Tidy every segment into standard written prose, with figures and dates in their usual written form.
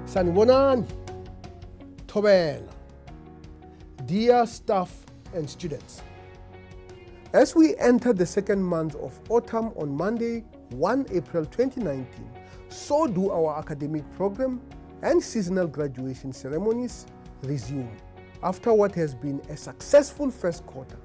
Sanibonani, Thobela, dear staff and students. As we enter the second month of autumn on Monday, 1 April 2019, so do our academic program and seasonal graduation ceremonies resume. After what has been a successful first quarter,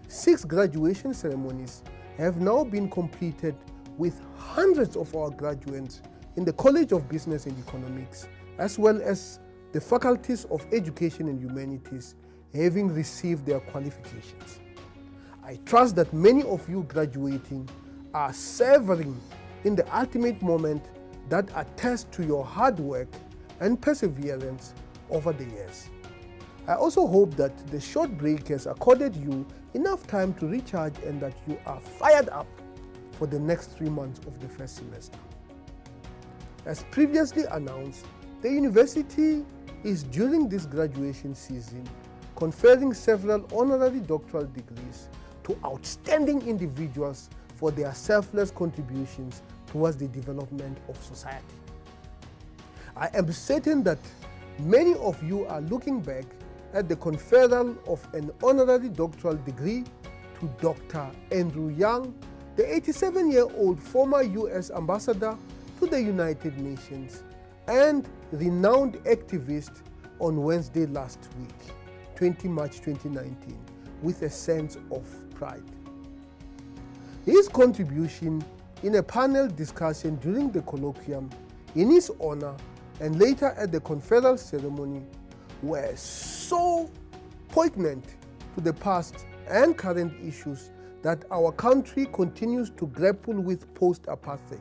6 graduation ceremonies have now been completed with hundreds of our graduates in the College of Business and Economics, as well as the faculties of Education and Humanities having received their qualifications. I trust that many of you graduating are savoring in the ultimate moment that attests to your hard work and perseverance over the years. I also hope that the short break has accorded you enough time to recharge and that you are fired up for the next 3 months of the first semester. As previously announced, the university is during this graduation season conferring several honorary doctoral degrees to outstanding individuals for their selfless contributions towards the development of society. I am certain that many of you are looking back at the conferral of an honorary doctoral degree to Dr. Andrew Young, the 87-year-old former US ambassador to the United Nations and renowned activist, on Wednesday last week, 20 March 2019, with a sense of pride. His contribution in a panel discussion during the colloquium in his honor and later at the conferral ceremony were so poignant to the past and current issues that our country continues to grapple with post-apartheid.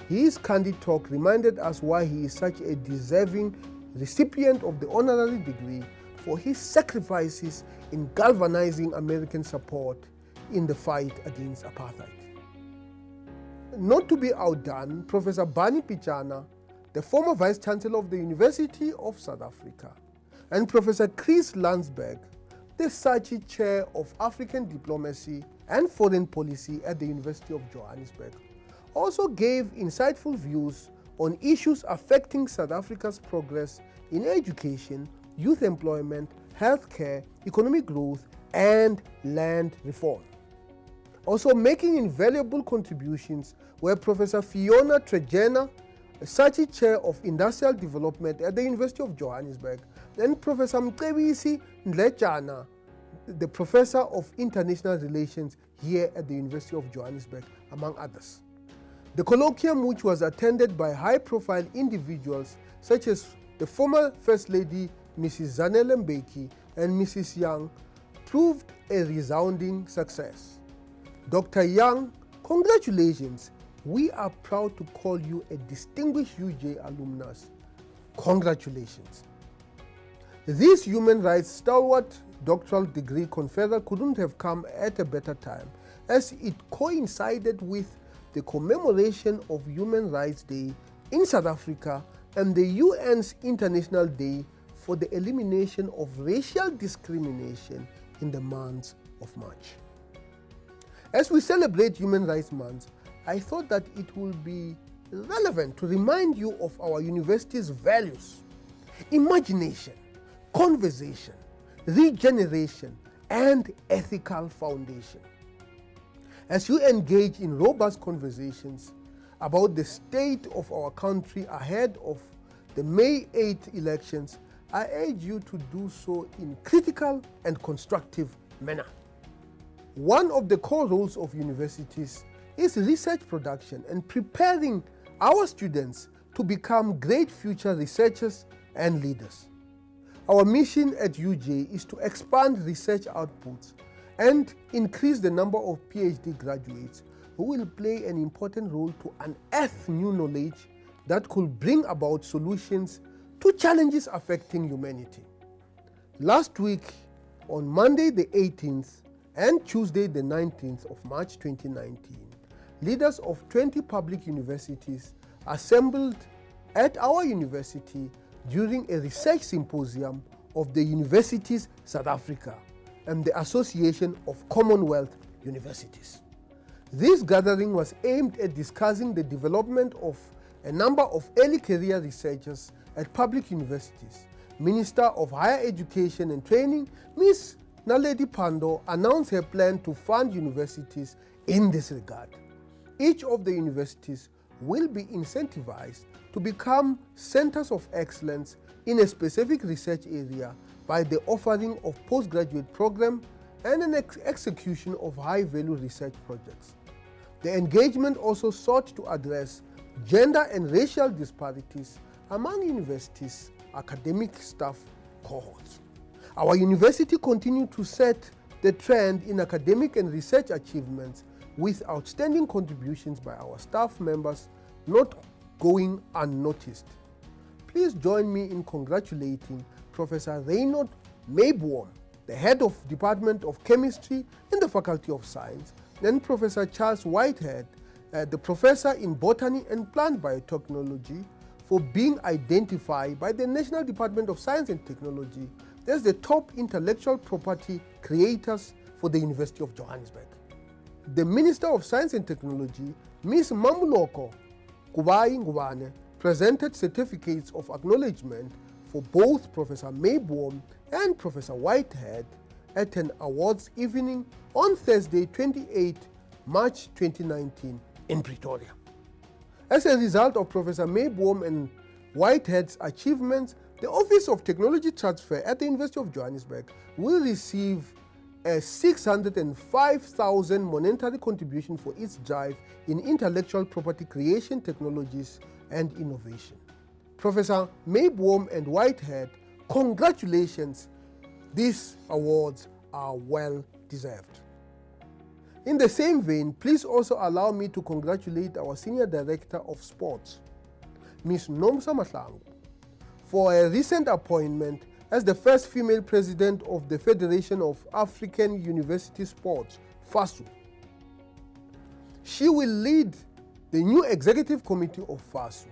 His candid talk reminded us why he is such a deserving recipient of the honorary degree for his sacrifices in galvanizing American support in the fight against apartheid. Not to be outdone, Professor Bani Pichana, the former Vice-Chancellor of the University of South Africa, and Professor Chris Landsberg, the Sachi Chair of African Diplomacy and Foreign Policy at the University of Johannesburg, also gave insightful views on issues affecting South Africa's progress in education, youth employment, healthcare, economic growth, and land reform. Also making invaluable contributions were Professor Fiona Trejena, Sachi Chair of Industrial Development at the University of Johannesburg, and Professor Mcebisi Ndlejana, the Professor of International Relations here at the University of Johannesburg, among others. The colloquium, which was attended by high-profile individuals such as the former First Lady Mrs. Zanele Mbeki and Mrs. Young, proved a resounding success. Dr. Young, congratulations. We are proud to call you a distinguished UJ alumnus. Congratulations. This human rights stalwart doctoral degree conferral couldn't have come at a better time, as it coincided with the commemoration of Human Rights Day in South Africa and the UN's International Day for the Elimination of Racial Discrimination in the month of March. As we celebrate Human Rights Month, I thought that it would be relevant to remind you of our university's values: imagination, conversation, regeneration, and ethical foundation. As you engage in robust conversations about the state of our country ahead of the May 8th elections, I urge you to do so in critical and constructive manner. One of the core roles of universities is research production and preparing our students to become great future researchers and leaders. Our mission at UJ is to expand research outputs and increase the number of PhD graduates who will play an important role to unearth new knowledge that could bring about solutions to challenges affecting humanity. Last week, on Monday the 18th and Tuesday the 19th of March 2019, leaders of 20 public universities assembled at our university during a research symposium of the Universities South Africa and the Association of Commonwealth Universities. This gathering was aimed at discussing the development of a number of early career researchers at public universities. Minister of Higher Education and Training, Ms. Naledi Pandor, announced her plan to fund universities in this regard. Each of the universities will be incentivized to become centers of excellence in a specific research area by the offering of postgraduate programs and an execution of high-value research projects. The engagement also sought to address gender and racial disparities among universities' academic staff cohorts. Our university continued to set the trend in academic and research achievements with outstanding contributions by our staff members not going unnoticed. Please join me in congratulating Professor Reinhold Mayboom, the head of Department of Chemistry in the Faculty of Science, and Professor Charles Whitehead, the professor in Botany and Plant Biotechnology, for being identified by the National Department of Science and Technology as the top intellectual property creators for the University of Johannesburg. The Minister of Science and Technology, Ms. Mamuloko Kubai Ngubane, presented certificates of acknowledgement for both Professor Mayboom and Professor Whitehead at an awards evening on Thursday, 28 March 2019 in Pretoria. As a result of Professor Mayboom and Whitehead's achievements, the Office of Technology Transfer at the University of Johannesburg will receive a 605,000 monetary contribution for its drive in intellectual property creation, technologies, and innovation. Professor Mayboom and Whitehead, congratulations. These awards are well deserved. In the same vein, please also allow me to congratulate our Senior Director of Sports, Ms. Nomsa Mahlangu, for a recent appointment as the first female president of the Federation of African University Sports, FASU. She will lead the new executive committee of FASU.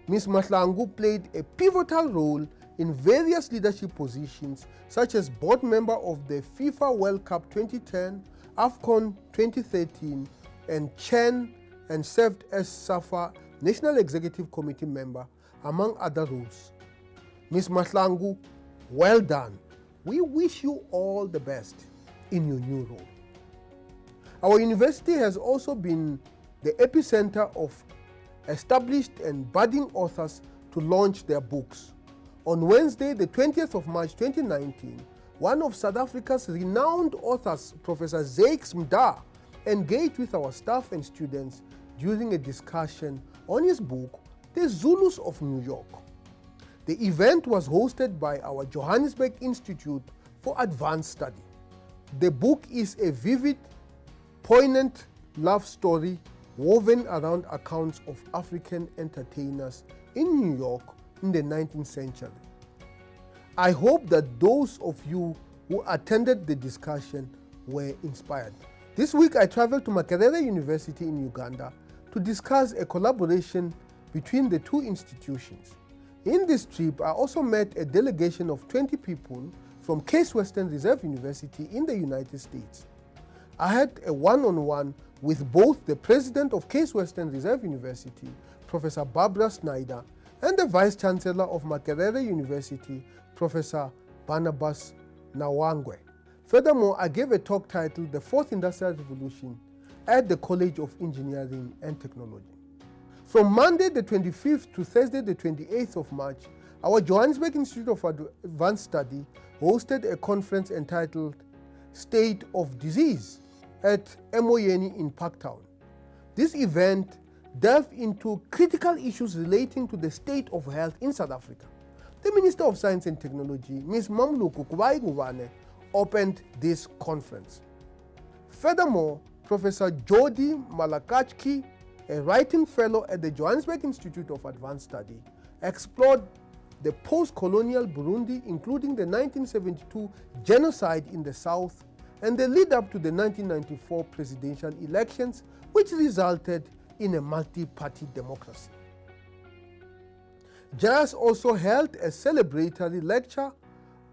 Ms. Mahlangu played a pivotal role in various leadership positions, such as board member of the FIFA World Cup 2010, AFCON 2013, and CHAN, and served as SAFA National Executive Committee member, among other roles. Ms. Mahlangu, well done. We wish you all the best in your new role. Our university has also been the epicenter of established and budding authors to launch their books. On Wednesday, the 20th of March 2019, one of South Africa's renowned authors, Professor Zakes Mda, engaged with our staff and students during a discussion on his book, The Zulus of New York. The event was hosted by our Johannesburg Institute for Advanced Study. The book is a vivid, poignant love story woven around accounts of African entertainers in New York in the 19th century. I hope that those of you who attended the discussion were inspired. This week I traveled to Makerere University in Uganda to discuss a collaboration between the two institutions. In this trip, I also met a delegation of 20 people from Case Western Reserve University in the United States. I had a one-on-one with both the president of Case Western Reserve University, Professor Barbara Snyder, and the Vice-Chancellor of Makerere University, Professor Barnabas Nawangwe. Furthermore, I gave a talk titled The Fourth Industrial Revolution at the College of Engineering and Technology. From Monday the 25th to Thursday the 28th of March, our Johannesburg Institute of Advanced Study hosted a conference entitled State of Disease at Emoyeni in Parktown. This event delved into critical issues relating to the state of health in South Africa. The Minister of Science and Technology, Ms. Mamuloko Kubai Ngubane, opened this conference. Furthermore, Professor Jody Malakachki, a writing fellow at the Johannesburg Institute of Advanced Study, explored the post-colonial Burundi, including the 1972 genocide in the south and the lead-up to the 1994 presidential elections, which resulted in a multi-party democracy. JAS also held a celebratory lecture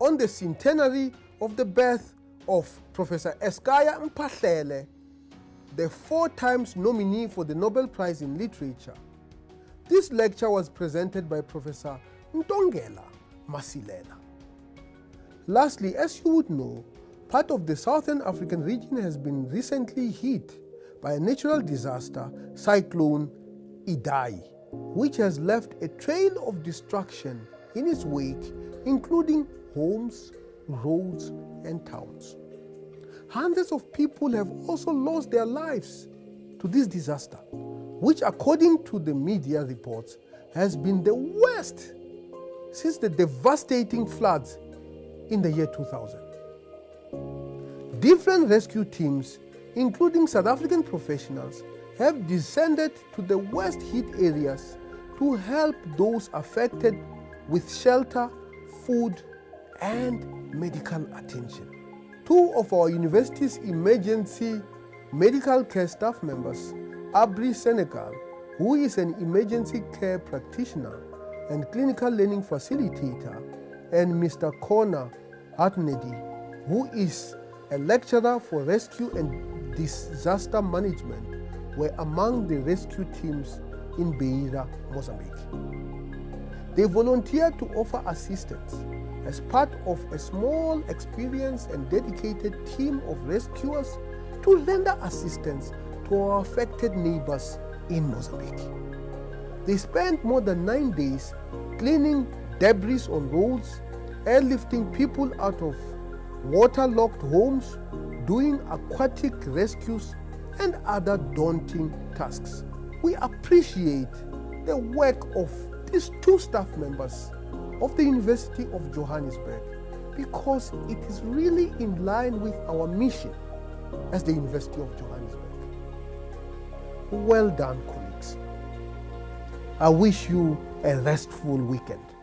on the centenary of the birth of Professor Eskaya Mpahlele, the 4 times nominee for the Nobel Prize in Literature. This lecture was presented by Professor Ntongela Masilela. Lastly, as you would know, part of the Southern African region has been recently hit by a natural disaster, Cyclone Idai, which has left a trail of destruction in its wake, including homes, roads, and towns. Hundreds of people have also lost their lives to this disaster, which, according to the media reports, has been the worst since the devastating floods in the year 2000. Different rescue teams, including South African professionals, have descended to the worst hit areas to help those affected with shelter, food, and medical attention. 2 of our university's emergency medical care staff members, Abri Senegal, who is an emergency care practitioner and clinical learning facilitator, and Mr. Kona Hatnedi, who is a lecturer for rescue and disaster management, were among the rescue teams in Beira, Mozambique. They volunteered to offer assistance as part of a small, experienced and dedicated team of rescuers to render assistance to our affected neighbors in Mozambique. They spent more than 9 days cleaning debris on roads, airlifting people out of waterlogged homes, doing aquatic rescues, and other daunting tasks. We appreciate the work of these 2 staff members of the University of Johannesburg because it is really in line with our mission as the University of Johannesburg. Well done, colleagues. I wish you a restful weekend.